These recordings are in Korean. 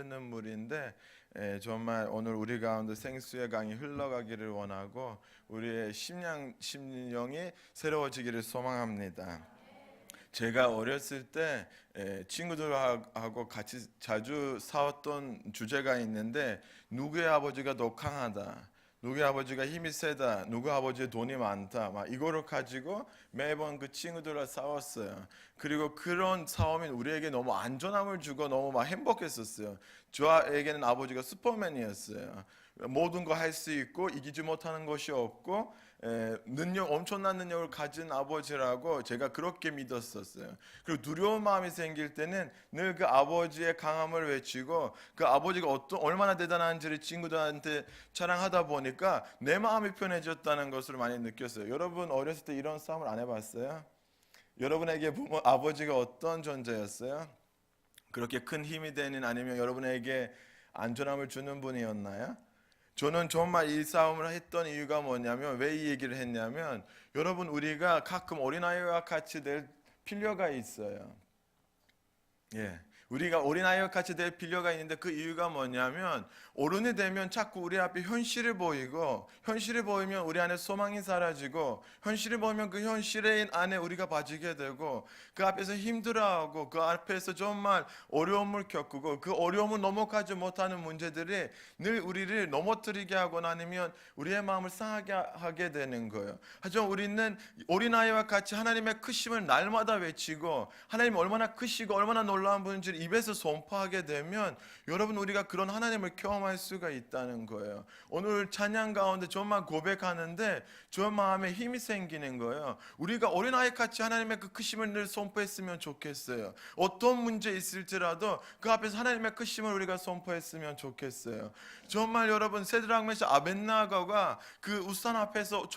눈물인데 정말 오늘 우리 가운데 생수의 강이 흘러가기를 원하고 우리의 심령이 새로워지기를 소망합니다. 제가 어렸을 때 친구들하고 같이 자주 싸웠던 주제가 있는데 누구의 아버지가 더 강하다, 누구의 아버지가 힘이 세다, 누구 아버지의 돈이 많다, 막 이거를 가지고 매번 그 친구들과 싸웠어요. 그리고 그런 싸움이 우리에게 너무 안전함을 주고 너무 막 행복했었어요. 저에게는 아버지가 슈퍼맨이었어요. 모든 거 할 수 있고 이기지 못하는 것이 없고 엄청난 능력을 가진 아버지라고 제가 그렇게 믿었었어요. 그리고 두려운 마음이 생길 때는 늘 그 아버지의 강함을 외치고 그 아버지가 얼마나 대단한지를 친구들한테 자랑하다 보니까 내 마음이 편해졌다는 것을 많이 느꼈어요. 여러분 어렸을 때 이런 싸움을 안 해봤어요? 여러분에게 부모 아버지가 어떤 존재였어요? 그렇게 큰 힘이 되는, 아니면 여러분에게 안전함을 주는 분이었나요? 저는 정말 이 싸움을 했던 이유가 뭐냐면, 왜 이 얘기를 했냐면, 여러분 우리가 가끔 어린아이와 같이 될 필요가 있어요. 우리가 어린아이와 같이 될 필요가 있는데 그 이유가 뭐냐면, 어른이 되면 자꾸 우리 앞에 현실을 보이고, 현실을 보이면 우리 안에 소망이 사라지고, 현실을 보면 그 현실의 안에 우리가 빠지게 되고, 그 앞에서 힘들어하고, 그 앞에서 정말 어려움을 겪고, 그 어려움을 넘어가지 못하는 문제들이 늘 우리를 넘어뜨리게 하거나 아니면 우리의 마음을 상하게 하게 되는 거예요. 하지만 우리는 어린아이와 같이 하나님의 크심을 날마다 외치고, 하나님 얼마나 크시고 얼마나 놀라운 분인지를 입에서 선포하게 되면, 여러분 우리가 그런 하나님을 경험할 수가 있다는 거예요. 오늘 찬양 가운데 정말 고백하는데 저 마음에 힘이 생기는 거예요. 우리가 어린아이 같이 하나님의 그 크심을 늘 선포했으면 좋겠어요. 어떤 문제 있을지라도 그 앞에서 하나님의 크심을 우리가 선포했으면 좋겠어요. 정말 여러분, 세드락 메삭 아벳나고가 그 우산 앞에서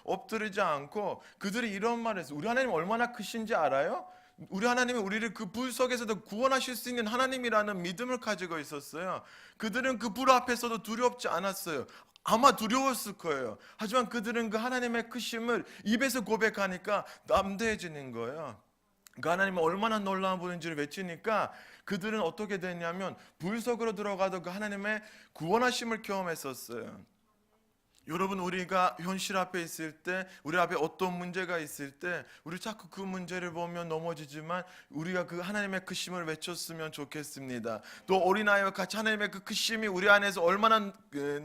엎드리지 않고 그들이 이런 말을 했어요. 우리 하나님 얼마나 크신지 알아요? 우리 하나님은 우리를 그 불 속에서도 구원하실 수 있는 하나님이라는 믿음을 가지고 있었어요. 그들은 그 불 앞에서도 두렵지 않았어요. 아마 두려웠을 거예요. 하지만 그들은 그 하나님의 크심을 입에서 고백하니까 담대해지는 거예요. 그 하나님은 얼마나 놀라운 분인지를 외치니까 그들은 어떻게 됐냐면 불 속으로 들어가도 그 하나님의 구원하심을 경험했었어요. 여러분, 우리가 현실 앞에 있을 때, 우리 앞에 어떤 문제가 있을 때 우리 자꾸 그 문제를 보면 넘어지지만 우리가 그 하나님의 크심을 외쳤으면 좋겠습니다. 또 어린아이와 같이 하나님의 그 크심이 우리 안에서 얼마나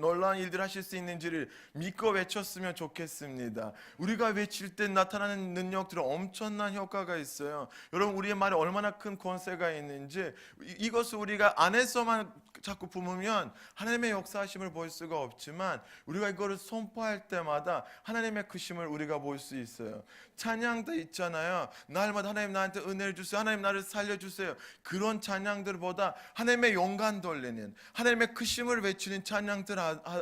놀라운 일들을 하실 수 있는지를 믿고 외쳤으면 좋겠습니다. 우리가 외칠 때 나타나는 능력들은 엄청난 효과가 있어요. 여러분, 우리의 말에 얼마나 큰 권세가 있는지, 이것을 우리가 안에서만 자꾸 품으면 하나님의 역사하심을 볼 수가 없지만, 우리가 이거를 선포할 때마다 하나님의 크심을 우리가 볼 수 있어요. 찬양도 있잖아요. 날마다 하나님 나한테 은혜를 주세요, 하나님 나를 살려주세요. 그런 찬양들보다 하나님의 영광 돌리는, 하나님의 크심을 외치는 찬양들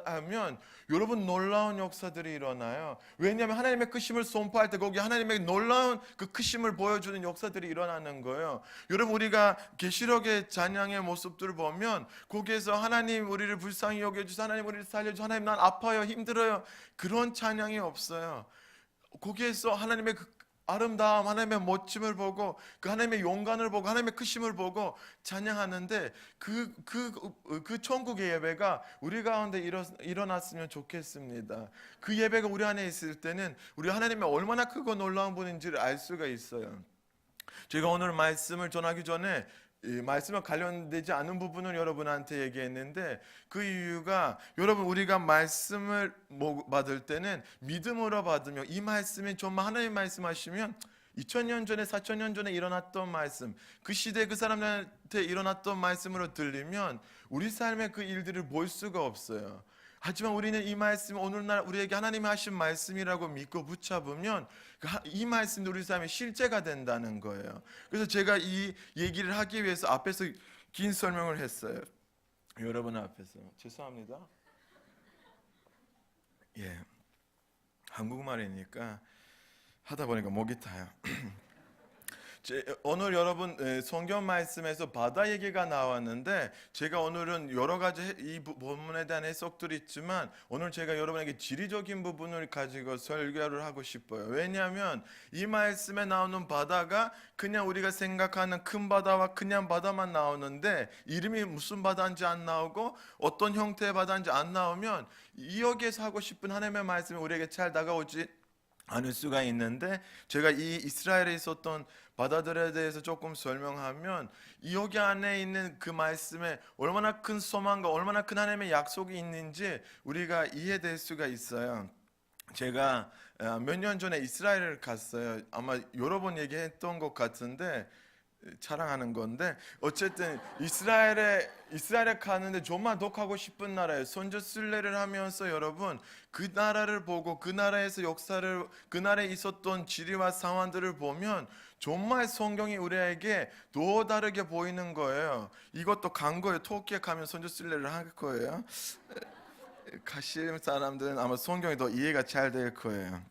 하면 여러분 놀라운 역사들이 일어나요. 왜냐하면 하나님의 크심을 선포할 때 거기 하나님의 놀라운 그 크심을 보여주는 역사들이 일어나는 거예요. 여러분, 우리가 계시록의 찬양의 모습들을 보면 거기에서 하나님 우리를 불쌍히 여겨주세요, 하나님 우리를 살려주세요, 하나님 난 아파요, 힘들어요, 그런 찬양이 없어요. 거기에서 하나님의 그 아름다움, 하나님의 멋짐을 보고 그 하나님의 용관을 보고 하나님의 크심을 보고 찬양하는데, 그 천국의 예배가 우리 가운데 일어났으면 좋겠습니다. 그 예배가 우리 안에 있을 때는 우리 하나님의 얼마나 크고 놀라운 분인지를 알 수가 있어요. 제가 오늘 말씀을 전하기 전에 이 말씀과 관련되지 않은 부분을 여러분한테 얘기했는데, 그 이유가 여러분, 우리가 말씀을 받을 때는 믿음으로 받으며, 이 말씀이 정말 하나님 말씀하시면 2000년 전에 4000년 전에 일어났던 말씀, 그 시대 그 사람들한테 일어났던 말씀으로 들리면 우리 삶의 그 일들을 볼 수가 없어요. 하지만 우리는 이 말씀, 오늘날 우리에게 하나님이 하신 말씀이라고 믿고 붙잡으면 이 말씀도 우리 삶에 실제가 된다는 거예요. 그래서 제가 이 얘기를 하기 위해서 앞에서 긴 설명을 했어요. 여러분 앞에서 죄송합니다. 한국말이니까 하다 보니까 목이 타요. 오늘 여러분 성경 말씀에서 바다 얘기가 나왔는데 제가 오늘은 여러 가지 이 본문에 대한 해석들이 있지만 오늘 제가 여러분에게 지리적인 부분을 가지고 설교를 하고 싶어요. 왜냐하면 이 말씀에 나오는 바다가 그냥 우리가 생각하는 큰 바다와 그냥 바다만 나오는데 이름이 무슨 바다인지 안 나오고 어떤 형태의 바다인지 안 나오면 이 여기에서 하고 싶은 하나님의 말씀이 우리에게 잘 다가오지 않을 수가 있는데 제가 이 이스라엘에 있었던 바다들에 대해서 조금 설명하면 이 여기 안에 있는 그 말씀에 얼마나 큰 소망과 얼마나 큰 하나님의 약속이 있는지 우리가 이해될 수가 있어요. 제가 몇 년 전에 이스라엘을 갔어요. 아마 여러 번 얘기했던 것 같은데 자랑하는 건데 어쨌든 이스라엘에 가는데 정말 독하고 싶은 나라예요. 선교 순례를 하면서 여러분 그 나라를 보고 그 나라에서 역사를 그 나라에 있었던 지리와 상황들을 보면 정말 성경이 우리에게 더 다르게 보이는 거예요. 이것도 간 거예요. 터키에 가면 선교 순례를 할 거예요. 가실 사람들은 아마 성경이 더 이해가 잘 될 거예요.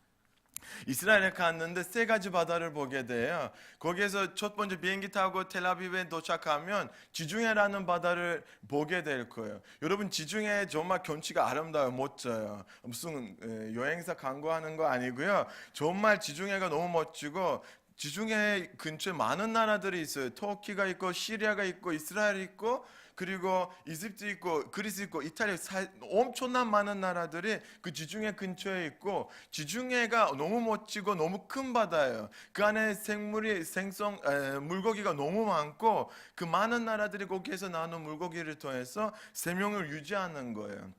이스라엘에 갔는데 세 가지 바다를 보게 돼요. 거기에서 첫 번째 비행기 타고 텔아비브에 도착하면 지중해라는 바다를 보게 될 거예요. 여러분 지중해 정말 경치가 아름다워요. 멋져요. 무슨 여행사 광고하는 거 아니고요. 정말 지중해가 너무 멋지고 지중해 근처에 많은 나라들이 있어요. 터키가 있고 시리아가 있고 이스라엘이 있고 그리고 이집트 있고 그리스 있고 이탈리아 엄청난 많은 나라들이 그 지중해 근처에 있고 지중해가 너무 멋지고 너무 큰 바다예요. 그 안에 물고기가 너무 많고 그 많은 나라들이 거기에서 나오는 물고기를 통해서 생명을 유지하는 거예요.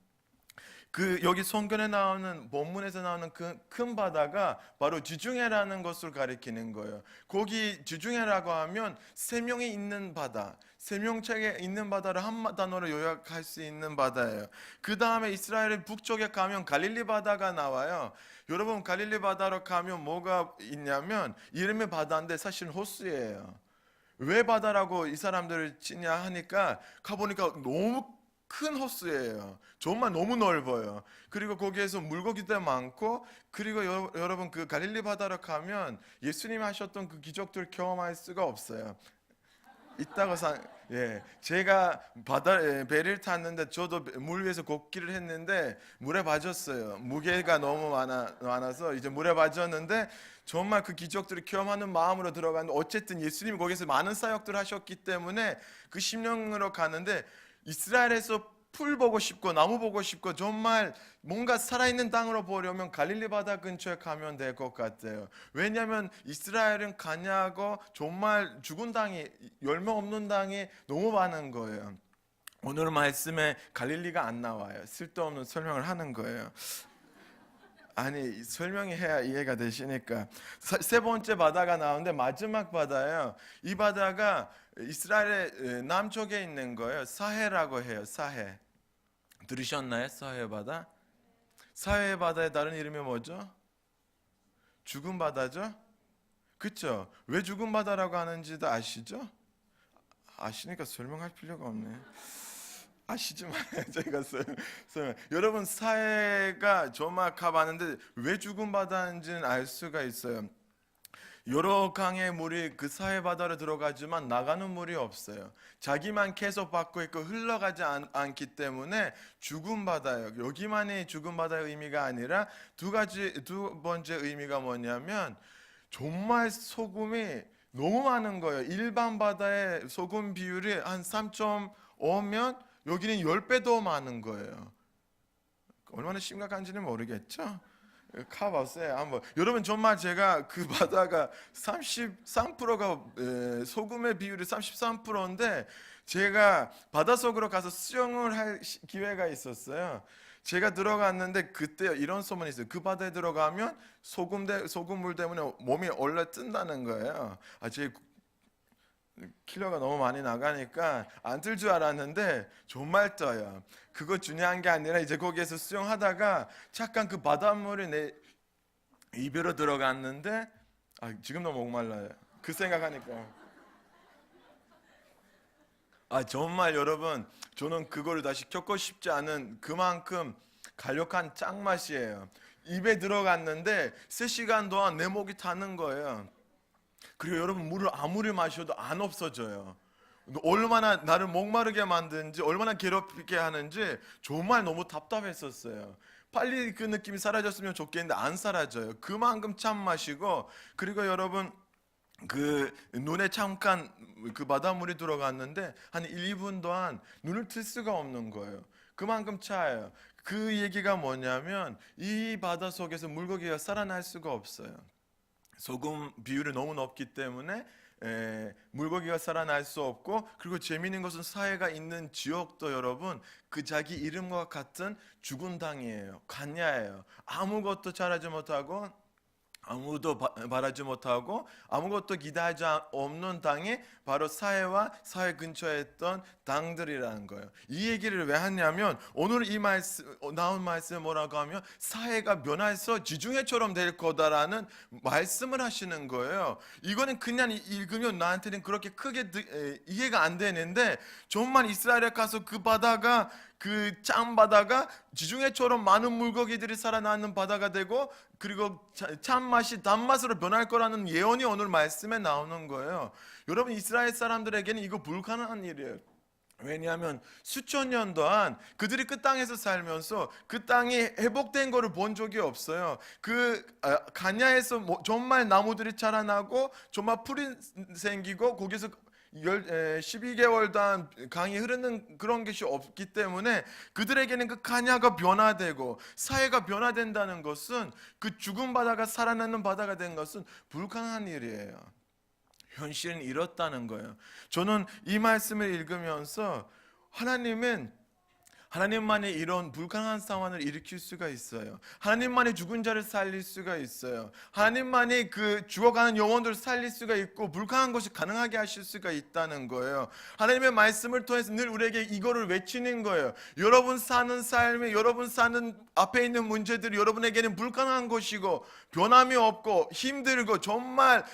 그 여기 성경에 나오는 본문에서 나오는 그 큰 바다가 바로 지중해라는 것을 가리키는 거예요. 거기 지중해라고 하면 생명이 있는 바다, 생명체가 있는 바다를 한 단어로 요약할 수 있는 바다예요. 그 다음에 이스라엘 북쪽에 가면 갈릴리 바다가 나와요. 여러분 갈릴리 바다로 가면 뭐가 있냐면 이름이 바다인데 사실은 호수예요. 왜 바다라고 이 사람들을 치냐 하니까 가보니까 너무 큰 호수예요. 정말 너무 넓어요. 그리고 거기에서 물고기도 많고 그리고 여러분 그 갈릴리 바다로 가면 예수님이 하셨던 그 기적들 경험할 수가 없어요. 있다고 제가 배를 탔는데 저도 물 위에서 걷기를 했는데 물에 빠졌어요. 무게가 너무 많아서 이제 물에 빠졌는데 정말 그 기적들을 경험하는 마음으로 들어갔는데 어쨌든 예수님이 거기서 많은 사역들을 하셨기 때문에 그 심령으로 가는데 이스라엘에서 풀 보고 싶고 나무 보고 싶고 정말 뭔가 살아있는 땅으로 보려면 갈릴리 바다 근처에 가면 될 것 같아요. 왜냐하면 이스라엘은 가냐고 정말 죽은 땅이 열매 없는 땅이 너무 많은 거예요. 오늘 말씀에 갈릴리가 안 나와요. 쓸데없는 설명을 하는 거예요. 아니 설명이 해야 이해가 되시니까. 세 번째 바다가 나오는데 마지막 바다예요. 이 바다가 이스라엘의 남쪽에 있는 거예요. 사해라고 해요. 사해. 들으셨나요? 사해 바다? 사해 바다의 다른 이름이 뭐죠? 죽은 바다죠? 그렇죠? 왜 죽은 바다라고 하는지도 아시죠? 아시니까 설명할 필요가 없네. 아시지만 제가 설명. 여러분 사해가 정말 가봤는데 왜 죽은 바다인지는 알 수가 있어요. 여러 강의 물이 그 사해 바다로 들어가지만 나가는 물이 없어요. 자기만 계속 받고 있고 흘러가지 않기 때문에 죽은 바다예요. 여기만이 죽은 바다의 의미가 아니라 두 번째 의미가 뭐냐면 정말 소금이 너무 많은 거예요. 일반 바다의 소금 비율이 한 3.5면 여기는 10배 더 많은 거예요. 얼마나 심각한지는 모르겠죠? 가봤어요. 한번. 여러분 정말 제가 그 바다가 33%가 소금의 비율이 33%인데 제가 바닷속으로 가서 수영을 할 기회가 있었어요. 제가 들어갔는데 그때 이런 소문이 있어요. 그 바다에 들어가면 소금물 때문에 몸이 얼려 뜬다는 거예요. 제 킬러가 너무 많이 나가니까 안 뜰 줄 알았는데 정말 떠요. 그거 중요한 게 아니라 이제 거기에서 수영하다가 잠깐 그 바닷물이 내 입으로 들어갔는데 지금도 목말라요. 그 생각하니까. 정말 여러분 저는 그거를 다시 겪고 싶지 않은 그만큼 강력한 짱맛이에요. 입에 들어갔는데 3시간 동안 내 목이 타는 거예요. 그리고 여러분, 물을 아무리 마셔도 안 없어져요. 얼마나 나를 목마르게 만드는지, 얼마나 괴롭히게 하는지 정말 너무 답답했었어요. 빨리 그 느낌이 사라졌으면 좋겠는데 안 사라져요. 그만큼 참 마시고, 그리고 여러분, 그 눈에 잠깐 그 바닷물이 들어갔는데 한 1, 2분 동안 눈을 뜰 수가 없는 거예요. 그만큼 차요. 그 얘기가 뭐냐면 이 바다 속에서 물고기가 살아날 수가 없어요. 소금 비율이 너무 높기 때문에 물고기가 살아날 수 없고, 그리고 재미있는 것은 사해가 있는 지역도 여러분 그 자기 이름과 같은 죽은 땅이에요. 간야예요. 아무것도 자라지 못하고 아무도 바라지 못하고 아무것도 기대하지 없는 땅이 바로 사해와 사해 근처에 있던 땅들이라는 거예요. 이 얘기를 왜 하냐면 오늘 이 말씀 나온 말씀에 뭐라고 하면 사해가 변해서 지중해처럼 될 거다라는 말씀을 하시는 거예요. 이거는 그냥 읽으면 나한테는 그렇게 크게 이해가 안 되는데, 정말 이스라엘에 가서 그 바다가, 그 짠 바다가 지중해처럼 많은 물고기들이 살아나는 바다가 되고, 그리고 찬맛이 단맛으로 변할 거라는 예언이 오늘 말씀에 나오는 거예요. 여러분, 이스라엘 사람들에게는 이거 불가능한 일이에요. 왜냐하면 수천 년 동안 그들이 그 땅에서 살면서 그 땅이 회복된 거를 본 적이 없어요. 그 간야에서 정말 나무들이 자라나고 정말 풀이 생기고 거기서 12개월 동안 강이 흐르는 그런 것이 없기 때문에 그들에게는 그 간야가 변화되고 사해가 변화된다는 것은, 그 죽은 바다가 살아나는 바다가 된 것은 불가능한 일이에요. 현실은 이렇다는 거예요. 저는 이 말씀을 읽으면서 하나님만이 이런 불가능한 상황을 일으킬 수가 있어요. 하나님만이 죽은 자를 살릴 수가 있어요. 하나님만이 그 죽어가는 영혼들을 살릴 수가 있고 불가능한 것이 가능하게 하실 수가 있다는 거예요. 하나님의 말씀을 통해서 늘 우리에게 이거를 외치는 거예요. 여러분 사는 삶에, 여러분 사는 앞에 있는 문제들이 여러분에게는 불가능한 것이고 변함이 없고 힘들고 정말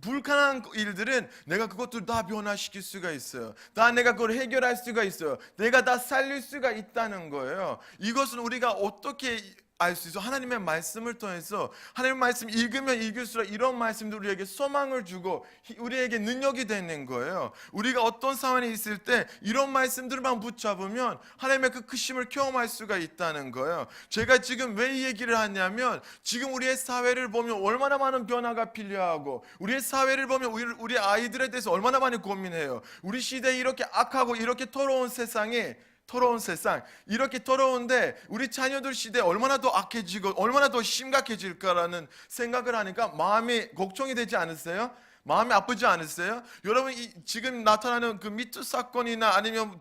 불가능한 일들은 내가 그것들 다 변화시킬 수가 있어요. 내가 그걸 해결할 수가 있어요. 내가 다 살릴 수가 있다는 거예요. 이것은 우리가 어떻게 알 수 있어? 하나님의 말씀을 통해서, 하나님의 말씀 읽으면 읽을수록 이런 말씀도 우리에게 소망을 주고 우리에게 능력이 되는 거예요. 우리가 어떤 상황에 있을 때 이런 말씀들만 붙잡으면 하나님의 그 크심을 경험할 수가 있다는 거예요. 제가 지금 왜 이 얘기를 하냐면, 지금 우리의 사회를 보면 얼마나 많은 변화가 필요하고, 우리의 사회를 보면 우리 아이들에 대해서 얼마나 많이 고민해요. 우리 시대에 이렇게 악하고 이렇게 더러운 세상, 이렇게 더러운데 우리 자녀들 시대에 얼마나 더 악해지고 얼마나 더 심각해질까라는 생각을 하니까 마음이 걱정이 되지 않으세요? 마음이 아프지 않으세요? 여러분, 지금 나타나는 그 미투 사건이나 아니면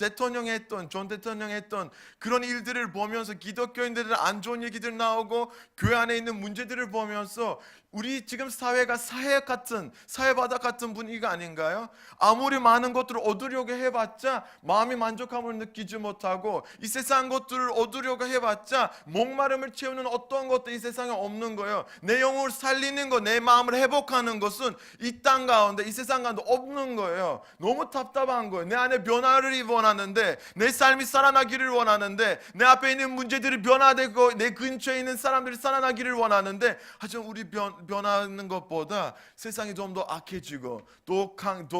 존 대통령이 했던 그런 일들을 보면서 기독교인들은 안 좋은 얘기들 나오고 교회 안에 있는 문제들을 보면서 우리 지금 사회가 사회바다 같은 분위기가 아닌가요? 아무리 많은 것들을 얻으려고 해봤자 마음이 만족함을 느끼지 못하고, 이 세상 것들을 얻으려고 해봤자 목마름을 채우는 어떤 것도 이 세상에 없는 거예요. 내 영혼을 살리는 것, 내 마음을 회복하는 것은 이 땅 가운데, 이 세상 가운데 없는 거예요. 너무 답답한 거예요. 내 안에 변화를 원하는데, 내 삶이 살아나기를 원하는데, 내 앞에 있는 문제들이 변화되고 내 근처에 있는 사람들이 살아나기를 원하는데, 하지만 우리 변하는 것보다 세상이 좀 더 악해지고 더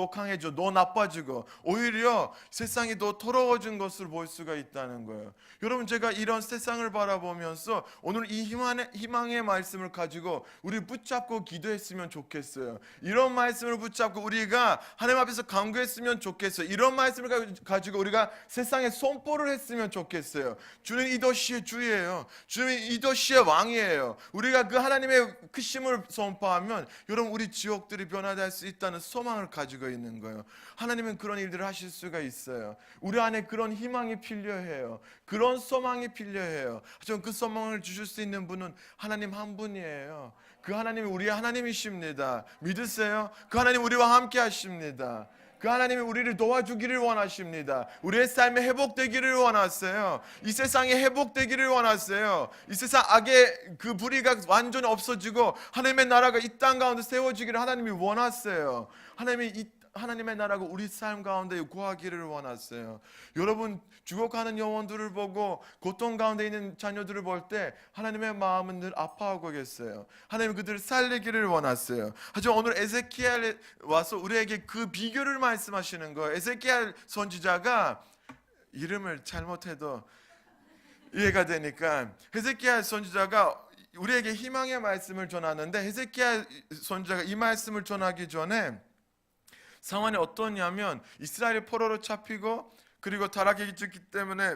강해지고 더 나빠지고 오히려 세상이 더 더러워진 것을 볼 수가 있다는 거예요. 여러분, 제가 이런 세상을 바라보면서 오늘 이 희망의 말씀을 가지고 우리 붙잡고 기도했으면 좋겠어요. 이런 말씀을 붙잡고 우리가 하나님 앞에서 간구했으면 좋겠어요. 이런 말씀을 가지고 우리가 세상에 선포를 했으면 좋겠어요. 주는 이 도시의 주예요. 주는 이 도시의 왕이에요. 우리가 그 하나님의 크심을 선포하면 여러분, 우리 지역들이 변화될 수 있다는 소망을 가지고 있는 거예요. 하나님은 그런 일들을 하실 수가 있어요. 우리 안에 그런 희망이 필요해요. 그런 소망이 필요해요. 하지만 그 소망을 주실 수 있는 분은 하나님 한 분이에요. 그 하나님이 우리의 하나님이십니다. 믿으세요? 그 하나님 우리와 함께 하십니다. 그 하나님이 우리를 도와주기를 원하십니다. 우리의 삶이 회복되기를 원하세요. 이 세상이 회복되기를 원하세요. 이 세상 악의 그 불의가 완전히 없어지고 하나님의 나라가 이 땅 가운데 세워지기를 하나님이 원하세요. 하나님의 나라가 우리 삶 가운데 구하기를 원하세요. 여러분 죽어가는 영혼들을 보고 고통 가운데 있는 자녀들을 볼 때 하나님의 마음은 늘 아파하고 계세요. 하나님 그들을 살리기를 원하세요. 하지만 오늘 에zekiel 와서 우리에게 그 비교를 말씀하시는 거예요. 에zekiel 선지자가 이름을 잘못해도 이해가 되니까 에zekiel 선지자가 우리에게 희망의 말씀을 전하는데, 에zekiel 선지자가 이 말씀을 전하기 전에 상황이 어떠냐면 이스라엘이 포로로 잡히고 그리고 타락이 있기 때문에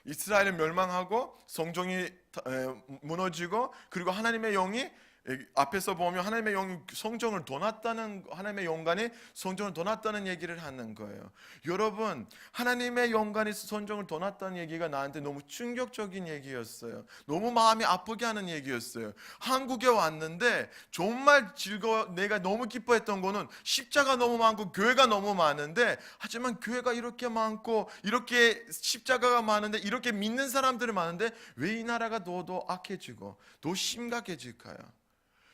이스라엘은 멸망하고 성정이 무너지고, 그리고 하나님의 영이 앞에서 보면 하나님의 영이 성정을 도났다는, 하나님의 영광이 성정을 도났다는 얘기를 하는 거예요. 여러분 하나님의 영광이 성정을 도났다는 얘기가 나한테 너무 충격적인 얘기였어요. 너무 마음이 아프게 하는 얘기였어요. 한국에 왔는데 정말 내가 너무 기뻐했던 거는 십자가 너무 많고 교회가 너무 많은데, 하지만 교회가 이렇게 많고 이렇게 십자가가 많은데 이렇게 믿는 사람들이 많은데 왜 이 나라가 더 악해지고 더 심각해질까요?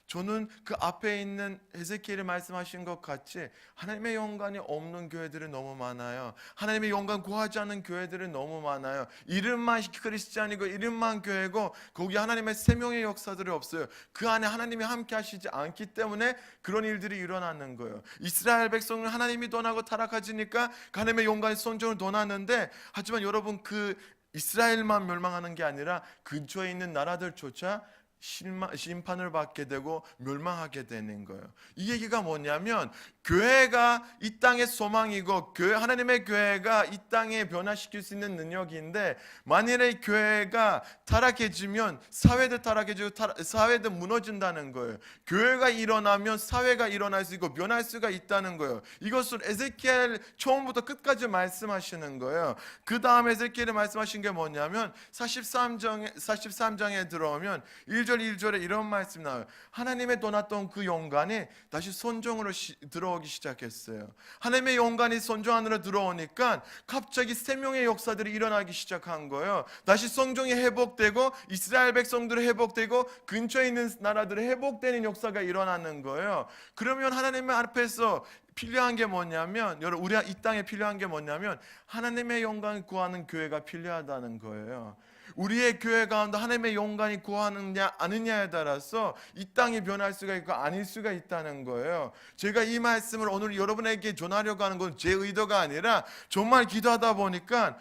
저는 그 앞에 있는 에zekiel이 말씀하신 것 같이 하나님의 영광이 없는 교회들이 너무 많아요. 하나님의 영광 구하지 않는 교회들이 너무 많아요. 이름만 크리스찬이고 이름만 교회고 거기 하나님의 생명의 역사들이 없어요. 그 안에 하나님이 함께 하시지 않기 때문에 그런 일들이 일어나는 거예요. 이스라엘 백성을 하나님이 떠나고 타락하지니까 하나님의 영광의 성정을 떠나는데, 하지만 여러분 그 이스라엘만 멸망하는 게 아니라 근처에 있는 나라들조차 심판을 받게 되고 멸망하게 되는 거예요. 이 얘기가 뭐냐면 교회가 이 땅의 소망이고 하나님의 교회가 이 땅에 변화시킬 수 있는 능력인데, 만일에 교회가 타락해지면 사회도 타락해지고 사회도 무너진다는 거예요. 교회가 일어나면 사회가 일어날 수 있고 변할 수가 있다는 거예요. 이것을 에zekiel 처음부터 끝까지 말씀하시는 거예요. 그 다음에 에zekiel이 말씀하신 게 뭐냐면 43장에 들어오면 1절에 이런 말씀이 나와요. 하나님의 떠났던 그 영광이 다시 선정으로 들어오기 시작했어요. 하나님의 영광이 선정 안으로 들어오니까 갑자기 생명의 역사들이 일어나기 시작한 거예요. 다시 성정이 회복되고 이스라엘 백성들이 회복되고 근처에 있는 나라들이 회복되는 역사가 일어나는 거예요. 그러면 하나님의 앞에서 필요한 게 뭐냐면, 여러분 우리 이 땅에 필요한 게 뭐냐면 하나님의 영광을 구하는 교회가 필요하다는 거예요. 우리의 교회 가운데 하나님의 영광이 구하느냐 아느냐에 따라서 이 땅이 변할 수가 있고 아닐 수가 있다는 거예요. 제가 이 말씀을 오늘 여러분에게 전하려고 하는 건 제 의도가 아니라 정말 기도하다 보니까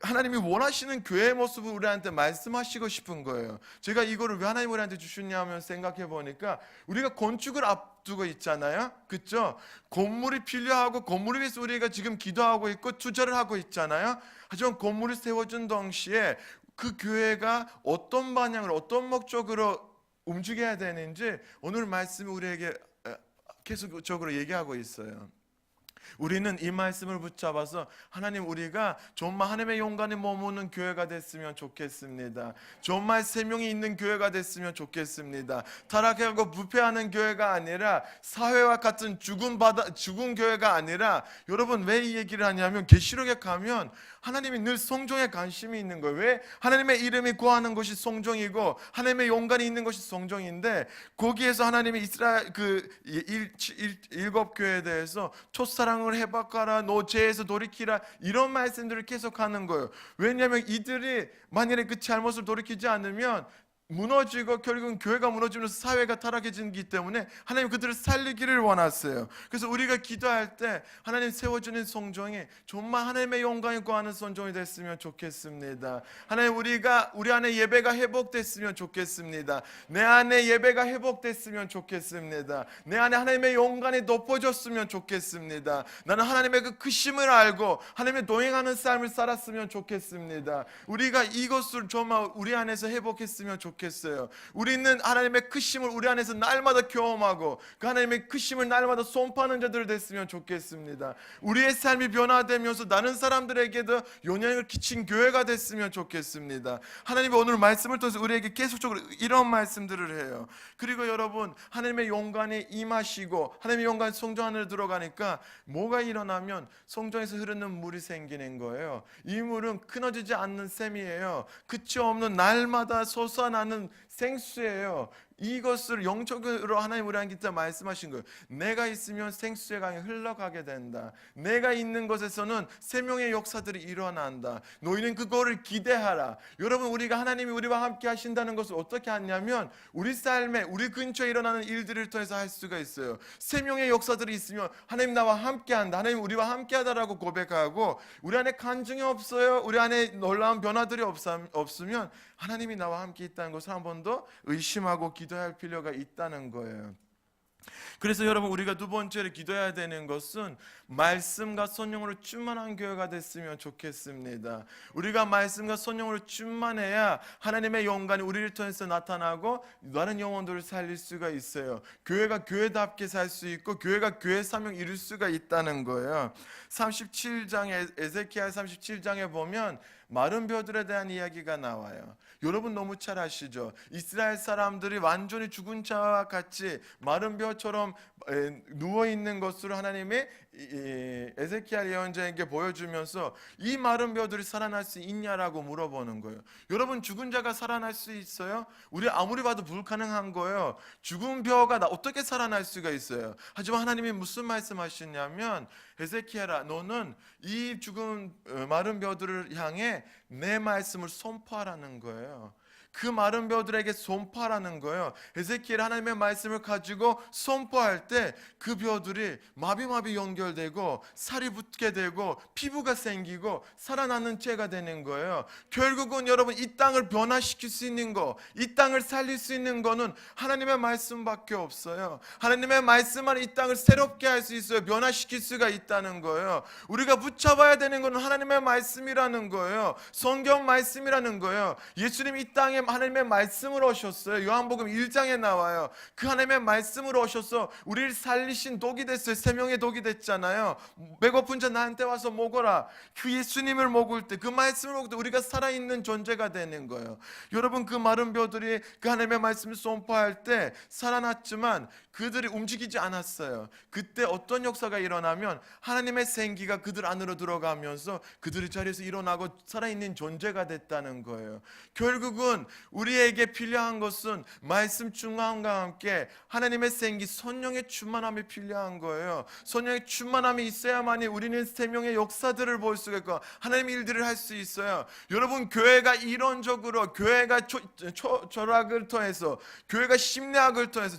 하나님이 원하시는 교회의 모습을 우리한테 말씀하시고 싶은 거예요. 제가 이거를 왜 하나님 우리한테 주셨냐면 생각해 보니까 우리가 건축을 앞두고 있잖아요. 그렇죠? 건물이 필요하고 건물을 위해서 우리가 지금 기도하고 있고 투자를 하고 있잖아요. 하지만 건물을 세워준 동시에 그 교회가 어떤 방향으로 어떤 목적으로 움직여야 되는지 오늘 말씀이 우리에게 계속적으로 얘기하고 있어요. 우리는 이 말씀을 붙잡아서 하나님 우리가 정말 하나님의 영광이 머무는 교회가 됐으면 좋겠습니다. 정말 생명이 있는 교회가 됐으면 좋겠습니다. 타락하고 부패하는 교회가 아니라 사회와 같은 죽은 교회가 아니라, 여러분 왜 이 얘기를 하냐면 계시록에 가면 하나님이 늘 성정에 관심이 있는 거예요. 왜? 하나님의 이름이 구하는 것이 성정이고 하나님의 영광이 있는 것이 성정인데, 거기에서 하나님이 이스라엘 일곱 교회에 대해서 첫사랑을 회복하라, 너 죄에서 돌이키라, 이런 말씀들을 계속하는 거예요. 왜냐하면 이들이 만일에 그 잘못을 돌이키지 않으면 무너지고 결국은 교회가 무너지면서 사회가 타락해지기 때문에 하나님 그들을 살리기를 원하세요. 그래서 우리가 기도할 때 하나님 세워주는 성정이 정말 하나님의 영광을 구하는 성정이 됐으면 좋겠습니다. 하나님 우리 안에 예배가 회복됐으면 좋겠습니다. 내 안에 예배가 회복됐으면 좋겠습니다. 내 안에 하나님의 영광이 높아졌으면 좋겠습니다. 나는 하나님의 그 크심을 알고 하나님의 동행하는 삶을 살았으면 좋겠습니다. 우리가 이것을 정말 우리 안에서 회복했으면 좋겠습니다. 우리는 하나님의 크심을 우리 안에서 날마다 경험하고 그 하나님의 크심을 날마다 선포하는 자들 됐으면 좋겠습니다. 우리의 삶이 변화되면서 다른 사람들에게도 영향을 끼친 교회가 됐으면 좋겠습니다. 하나님이 오늘 말씀을 통해서 우리에게 계속적으로 이런 말씀들을 해요. 그리고 여러분 하나님의 영광이 임하시고 하나님의 영광이 성전 안으로 들어가니까 뭐가 일어나면 성전에서 흐르는 물이 생기는 거예요. 이 물은 끊어지지 않는 샘이에요. 끝이 없는 날마다 솟아나는 생수예요. 이것을 영적으로 하나님 우리한테 진짜 말씀하신 거예요. 내가 있으면 생수의 강이 흘러가게 된다. 내가 있는 곳에서는 생명의 역사들이 일어난다. 너희는 그거를 기대하라. 여러분, 우리가 하나님이 우리와 함께 하신다는 것을 어떻게 하냐면 우리 삶에, 우리 근처에 일어나는 일들을 통해서 할 수가 있어요. 생명의 역사들이 있으면 하나님 나와 함께 한다, 하나님 우리와 함께 하다라고 고백하고, 우리 안에 간증이 없어요, 우리 안에 놀라운 변화들이 없으면 하나님이 나와 함께 있다는 것을 한 번 더 의심하고 기도할 필요가 있다는 거예요. 그래서 여러분, 우리가 두 번째로 기도해야 되는 것은 말씀과 성령으로 충만한 교회가 됐으면 좋겠습니다. 우리가 말씀과 성령으로 충만해야 하나님의 영광이 우리를 통해서 나타나고 다른 영혼들을 살릴 수가 있어요. 교회가 교회답게 살 수 있고 교회가 교회 사명 이룰 수가 있다는 거예요. 37장에, 에스겔 37장에 보면 마른 벼들에 대한 이야기가 나와요. 여러분 너무 잘 아시죠? 이스라엘 사람들이 완전히 죽은 자와 같이 마른 벼처럼 누워있는 것으로 하나님이 에스겔 예언자에게 보여주면서 이 마른 벼들이 살아날 수 있냐라고 물어보는 거예요. 여러분, 죽은 자가 살아날 수 있어요? 우리 아무리 봐도 불가능한 거예요. 죽은 벼가 어떻게 살아날 수가 있어요? 하지만 하나님이 무슨 말씀하시냐면, 에스겔아, 너는 이 죽은 마른 벼들을 향해 내 말씀을 선포하라는 거예요. 그 마른 벼들에게 선포하라는 거예요. 에스겔 하나님의 말씀을 가지고 선포할 때 그 벼들이 마비마비 연결되고 살이 붙게 되고 피부가 생기고 살아나는 죄가 되는 거예요. 결국은 여러분, 이 땅을 변화시킬 수 있는 거, 이 땅을 살릴 수 있는 거는 하나님의 말씀밖에 없어요. 하나님의 말씀만 이 땅을 새롭게 할 수 있어요. 변화시킬 수가 있다는 거예요. 우리가 붙잡아야 되는 거는 하나님의 말씀이라는 거예요. 성경 말씀이라는 거예요. 예수님 이 땅에 하나님의 말씀으로 오셨어요. 요한복음 1장에 나와요. 그 하나님의 말씀으로 오셔서 우리를 살리신 독이 됐어요. 생명의 독이 됐잖아요. 배고픈 자 나한테 와서 먹어라. 그 예수님을 먹을 때, 그 말씀을 먹을 때 우리가 살아있는 존재가 되는 거예요. 여러분, 그 마른 벼들이 그 하나님의 말씀을 선포할 때 살아났지만 그들이 움직이지 않았어요. 그때 어떤 역사가 일어나면 하나님의 생기가 그들 안으로 들어가면서 그들의 자리에서 일어나고 살아있는 존재가 됐다는 거예요. 결국은 우리에게 필요한 것은 말씀 충만함과 함께 하나님의 생기, 성령의 충만함이 필요한 거예요. 성령의 충만함이 있어야만이 우리는 생명의 역사들을 볼 수가 있고 하나님의 일들을 할 수 있어요. 여러분, 교회가 이론적으로, 교회가 철학을 통해서, 교회가 심리학을 통해서,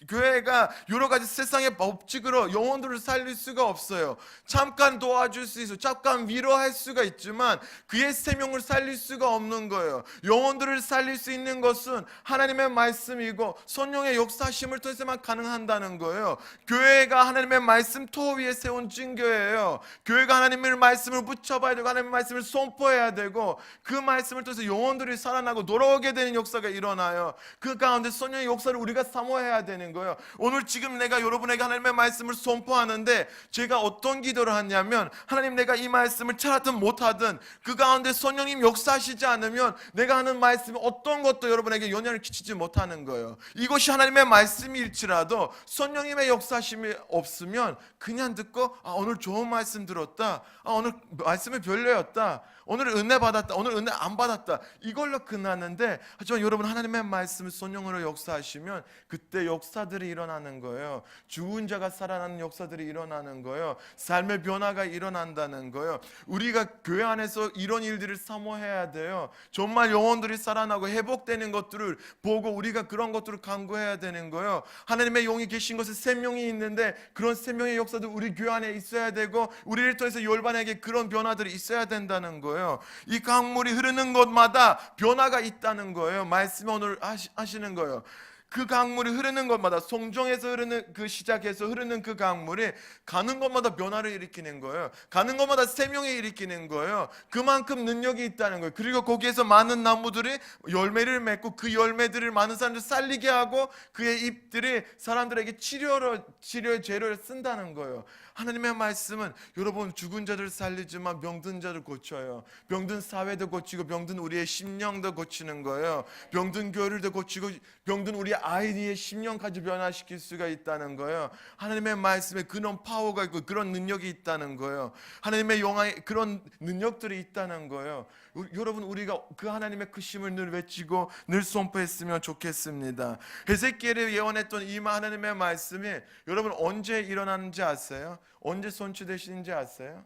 교회가 여러 가지 세상의 법칙으로 영혼들을 살릴 수가 없어요. 잠깐 도와줄 수 있어, 잠깐 위로할 수가 있지만 그의 생명을 살릴 수가 없는 거예요. 영혼들을 살릴 수 있는 것은 하나님의 말씀이고 성령의 역사심을 통해서만 가능한다는 거예요. 교회가 하나님의 말씀 토 위에 세운 증거예요. 교회가 하나님의 말씀을 붙잡아야 되고 하나님의 말씀을 선포해야 되고 그 말씀을 통해서 영혼들이 살아나고 돌아오게 되는 역사가 일어나요. 그 가운데 성령의 역사를 우리가 사모해야 되는 거예요. 오늘 지금 내가 여러분에게 하나님의 말씀을 선포하는데 제가 어떤 기도를 하냐면, 하나님, 내가 이 말씀을 잘하든 못하든 그 가운데 성령님 역사하시지 않으면 내가 하는 말씀이 어떤 것도 여러분에게 영향을 끼치지 못하는 거예요. 이것이 하나님의 말씀일지라도 성령님의 역사심이 없으면 그냥 듣고 오늘 좋은 말씀 들었다, 오늘 말씀이 별로였다, 오늘 은혜 받았다, 오늘 은혜 안 받았다, 이걸로 끝나는데, 하지만 여러분, 하나님의 말씀을 성령으로 역사하시면 그때 역사들이 일어나는 거예요. 죽은 자가 살아나는 역사들이 일어나는 거예요. 삶의 변화가 일어난다는 거예요. 우리가 교회 안에서 이런 일들을 사모해야 돼요. 정말 영혼들이 살아나고 회복되는 것들을 보고 우리가 그런 것들을 간구해야 되는 거예요. 하나님의 영이 계신 곳에 생명이 있는데 그런 생명의 역사도 우리 교회 안에 있어야 되고 우리를 통해서 열반에게 그런 변화들이 있어야 된다는 거예요. 이 강물이 흐르는 곳마다 변화가 있다는 거예요. 말씀이 오늘 하시는 거예요. 그 강물이 흐르는 곳마다, 송정에서 흐르는 그 시작해서 흐르는 그 강물이 가는 곳마다 변화를 일으키는 거예요. 가는 곳마다 생명을 일으키는 거예요. 그만큼 능력이 있다는 거예요. 그리고 거기에서 많은 나무들이 열매를 맺고 그 열매들을 많은 사람들 살리게 하고 그의 잎들이 사람들에게 치료의 재료를 쓴다는 거예요. 하나님의 말씀은 여러분 죽은 자를 살리지만 병든 자를 고쳐요. 병든 사회도 고치고 병든 우리의 심령도 고치는 거예요. 병든 교회도 고치고 병든 우리 아이의 심령까지 변화시킬 수가 있다는 거예요. 하나님의 말씀에 그런 파워가 있고 그런 능력이 있다는 거예요. 하나님의 영광에 그런 능력들이 있다는 거예요. 여러분 우리가 그 하나님의 크심을 늘 외치고 늘 선포했으면 좋겠습니다. 에zeki엘이 예언했던 이 하나님의 말씀이 여러분 언제 일어나는지 아세요? 언제 성취되시는지 아세요?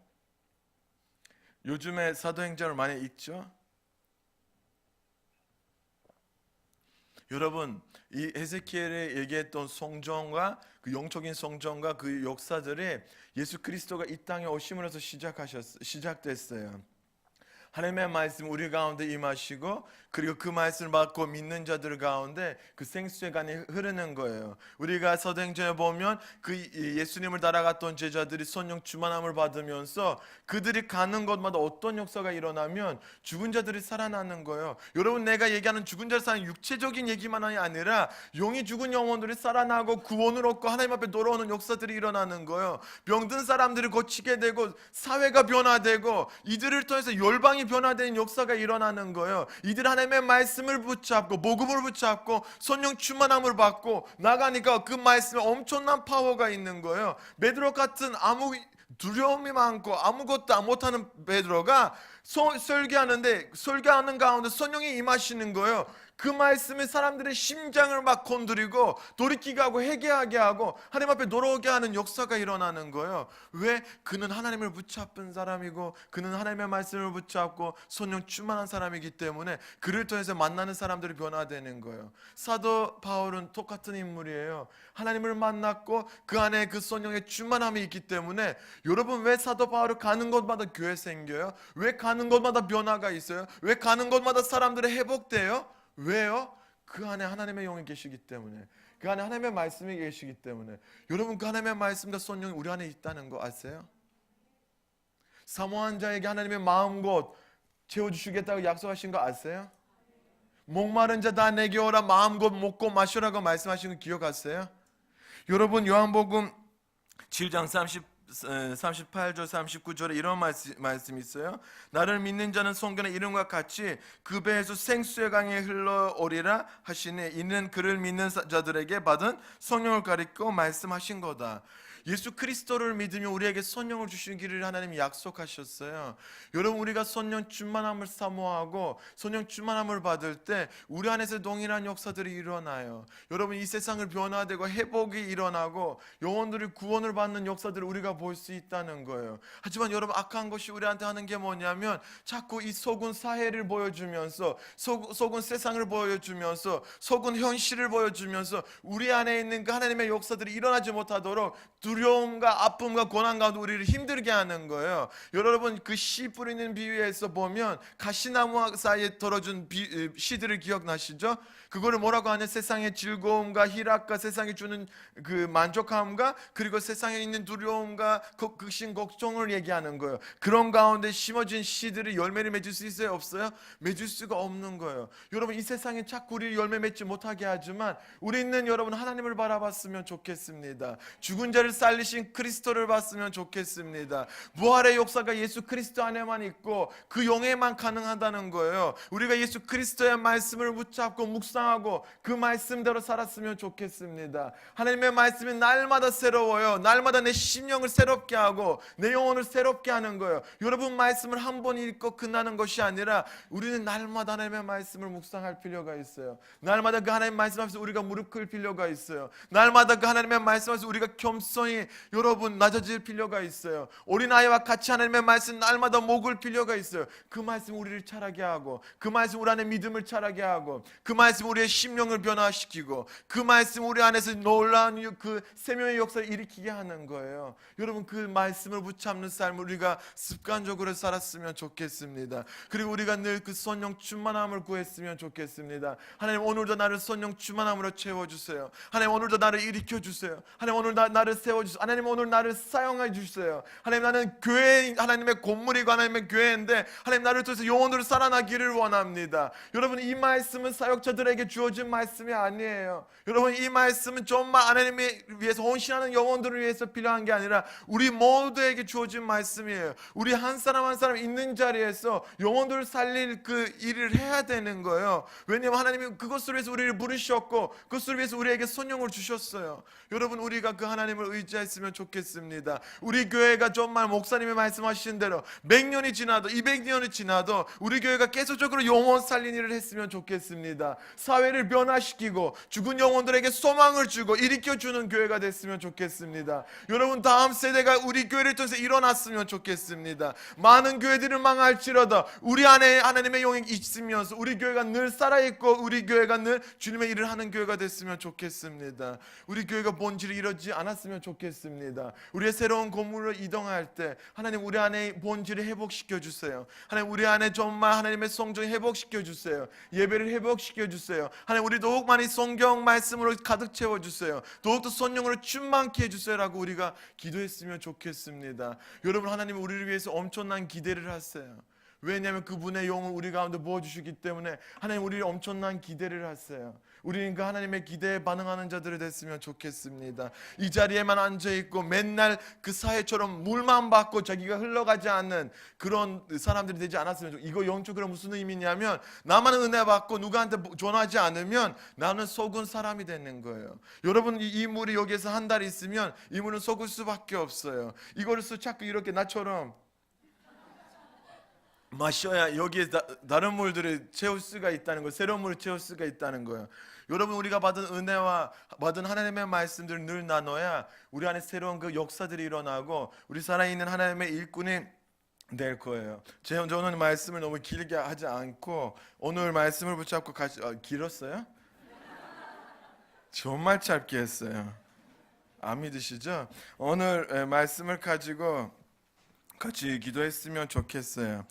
요즘에 사도행전을 많이 읽죠? 여러분 이 에zeki엘이 얘기했던 성전과 그 영적인 성전과 그 역사들이 예수 그리스도가 이 땅에 오심으로써 시작됐어요. 하나님의 말씀 우리 가운데 임하시고 그리고 그 말씀을 받고 믿는 자들 가운데 그 생수의 강이 흐르는 거예요. 우리가 사도행전에 보면 그 예수님을 따라갔던 제자들이 성령 충만함을 받으면서 그들이 가는 곳마다 어떤 역사가 일어나면 죽은 자들이 살아나는 거예요. 여러분 내가 얘기하는 죽은 자들 사는 육체적인 얘기만이 아니라 영이 죽은 영혼들이 살아나고 구원을 얻고 하나님 앞에 돌아오는 역사들이 일어나는 거예요. 병든 사람들이 고치게 되고 사회가 변화되고 이들을 통해서 열방이 변화되는 역사가 일어나는 거예요. 이들 하나님의 말씀을 붙잡고 복음을 붙잡고 성령 충만함을 받고 나가니까 그 말씀에 엄청난 파워가 있는 거예요. 베드로 같은 아무 두려움이 많고 아무것도 못하는 베드로가 설교하는 가운데 성령이 임하시는 거예요. 그 말씀이 사람들의 심장을 막 건드리고 돌이키게 하고 회개하게 하고 하나님 앞에 돌아오게 하는 역사가 일어나는 거예요. 왜? 그는 하나님을 붙잡은 사람이고 그는 하나님의 말씀을 붙잡고 성령 충만한 사람이기 때문에 그를 통해서 만나는 사람들이 변화되는 거예요. 사도 바울은 똑같은 인물이에요. 하나님을 만났고 그 안에 그 성령의 충만함이 있기 때문에 여러분 왜 사도 바울이 가는 곳마다 교회 생겨요? 왜 가는 곳마다 변화가 있어요? 왜 가는 곳마다 사람들이 회복돼요? 왜요? 그 안에 하나님의 영이 계시기 때문에, 그 안에 하나님의 말씀이 계시기 때문에. 여러분 그 하나님의 말씀과 성령이 우리 안에 있다는 거 아세요? 사모한 자에게 하나님의 마음껏 채워주시겠다고 약속하신 거 아세요? 목마른 자 다 내게 오라 마음껏 먹고 마시라고 말씀하신 거 기억하세요? 여러분 요한복음 7장 38절 39절에 이런 말씀이 있어요. 나를 믿는 자는 성경의 이름과 같이 그 배에서 생수의 강이 흘러오리라 하시니 이는 그를 믿는 자들에게 받은 성령을 가리켜 말씀하신 거다. 예수 그리스도를 믿으면 우리에게 성령을 주시기를 하나님이 약속하셨어요. 여러분 우리가 성령 충만함을 사모하고 성령 충만함을 받을 때 우리 안에서 동일한 역사들이 일어나요. 여러분 이 세상을 변화되고 회복이 일어나고 영혼들이 구원을 받는 역사들을 우리가 볼 수 있다는 거예요. 하지만 여러분 악한 것이 우리한테 하는 게 뭐냐면 자꾸 이 속은 사회를 보여주면서 속은 세상을 보여주면서 속은 현실을 보여주면서 우리 안에 있는 그 하나님의 역사들이 일어나지 못하도록 두려움과 아픔과 고난 가운데 우리를 힘들게 하는 거예요. 여러분 그 씨 뿌리는 비유에서 보면 가시나무 사이에 떨어진 씨들을 기억나시죠? 그거를 뭐라고 하냐? 세상의 즐거움과 희락과 세상이 주는 그 만족함과 그리고 세상에 있는 두려움과 극심 걱정을 얘기하는 거예요. 그런 가운데 심어진 씨들이 열매를 맺을 수 있어요? 없어요? 맺을 수가 없는 거예요. 여러분 이 세상에 자꾸 우리 열매 맺지 못하게 하지만 우리는 여러분 하나님을 바라봤으면 좋겠습니다. 죽은 자를 살리신 그리스도를 봤으면 좋겠습니다. 부활의 역사가 예수 그리스도 안에만 있고 그 영에만 가능하다는 거예요. 우리가 예수 그리스도의 말씀을 붙잡고 묵상하고 그 말씀대로 살았으면 좋겠습니다. 하나님의 말씀이 날마다 새로워요. 날마다 내 심령을 새롭게 하고 내 영혼을 새롭게 하는 거예요. 여러분 말씀을 한 번 읽고 끝나는 것이 아니라 우리는 날마다 하나님의 말씀을 묵상할 필요가 있어요. 날마다 그 하나님의 말씀 앞에서 우리가 무릎 꿇을 필요가 있어요. 날마다 그 하나님의 말씀 앞에서 우리가 겸손히 여러분 낮아질 필요가 있어요. 어린아이와 같이 하나님의 말씀 날마다 목을 필요가 있어요. 그 말씀 우리를 자라게 하고 그 말씀 우리 안에 믿음을 자라게 하고 그 말씀 우리의 심령을 변화시키고 그 말씀 우리 안에서 놀라운 그 생명의 역사를 일으키게 하는 거예요. 여러분 그 말씀을 붙잡는 삶을 우리가 습관적으로 살았으면 좋겠습니다. 그리고 우리가 늘 그 성령 충만함을 구했으면 좋겠습니다. 하나님 오늘도 나를 성령 충만함으로 채워주세요. 하나님 오늘도 나를 일으켜주세요. 하나님 오늘 나를 세워 채워주세요. 하나님 오늘 나를 사용해 주세요. 하나님 나는 교회, 하나님의 건물이고 하나님의 교회인데 하나님 나를 통해서 영혼으로 살아나기를 원합니다. 여러분 이 말씀은 사역자들에게 주어진 말씀이 아니에요. 여러분 이 말씀은 정말 하나님을 위해서 헌신하는 영혼들을 위해서 필요한 게 아니라 우리 모두에게 주어진 말씀이에요. 우리 한 사람 한 사람 있는 자리에서 영혼들을 살릴 그 일을 해야 되는 거예요. 왜냐하면 하나님이 그것을 위해서 우리를 부르셨고 그것을 위해서 우리에게 선용을 주셨어요. 여러분 우리가 그 하나님을 의지했으면 좋겠습니다. 우리 교회가 정말 목사님이 말씀하신 대로 100년이 지나도 200년이 지나도 우리 교회가 계속적으로 영혼 살린 일을 했으면 좋겠습니다. 사회를 변화시키고 죽은 영혼들에게 소망을 주고 일으켜주는 교회가 됐으면 좋겠습니다. 여러분 다음 세대가 우리 교회를 통해서 일어났으면 좋겠습니다. 많은 교회들은 망할지라도 우리 안에 하나님의 영이 있으면서 우리 교회가 늘 살아있고 우리 교회가 늘 주님의 일을 하는 교회가 됐으면 좋겠습니다. 우리 교회가 본질이 이러지 않았으면 좋겠습니다. 우리의 새로운 건물로 이동할 때 하나님 우리 안에 본질을 회복시켜 주세요. 하나님 우리 안에 정말 하나님의 성전을 회복시켜 주세요. 예배를 회복시켜 주세요. 하나님 우리 더욱 많이 성경 말씀으로 가득 채워 주세요. 더욱더 성령으로 충만케 해 주세요라고 우리가 기도했으면 좋겠습니다. 여러분 하나님은 우리를 위해서 엄청난 기대를 하세요. 왜냐하면 그분의 영을 우리 가운데 부어주시기 때문에 하나님 우리를 엄청난 기대를 하세요. 우리는 그 하나님의 기대에 반응하는 자들이 됐으면 좋겠습니다. 이 자리에만 앉아있고 맨날 그 사회처럼 물만 받고 자기가 흘러가지 않는 그런 사람들이 되지 않았으면 좋겠어요. 이거 영적으로 무슨 의미냐면 나만 은혜 받고 누구한테 전하지 않으면 나는 속은 사람이 되는 거예요. 여러분 이 물이 여기에서 한 달 있으면 이 물은 속을 수밖에 없어요. 이거를 자꾸 이렇게 나처럼 마셔야 여기에 다른 물들을 채울 수가 있다는 거예요. 새로운 물을 채울 수가 있다는 거예요. 여러분 우리가 받은 은혜와 받은 하나님의 말씀들을 늘 나눠야 우리 안에 새로운 그 역사들이 일어나고 우리 살아있는 하나님의 일꾼이 될 거예요. 저는 오늘 말씀을 너무 길게 하지 않고 오늘 말씀을 붙잡고 같이 길었어요? 정말 짧게 했어요. 안 믿으시죠? 오늘 말씀을 가지고 같이 기도했으면 좋겠어요.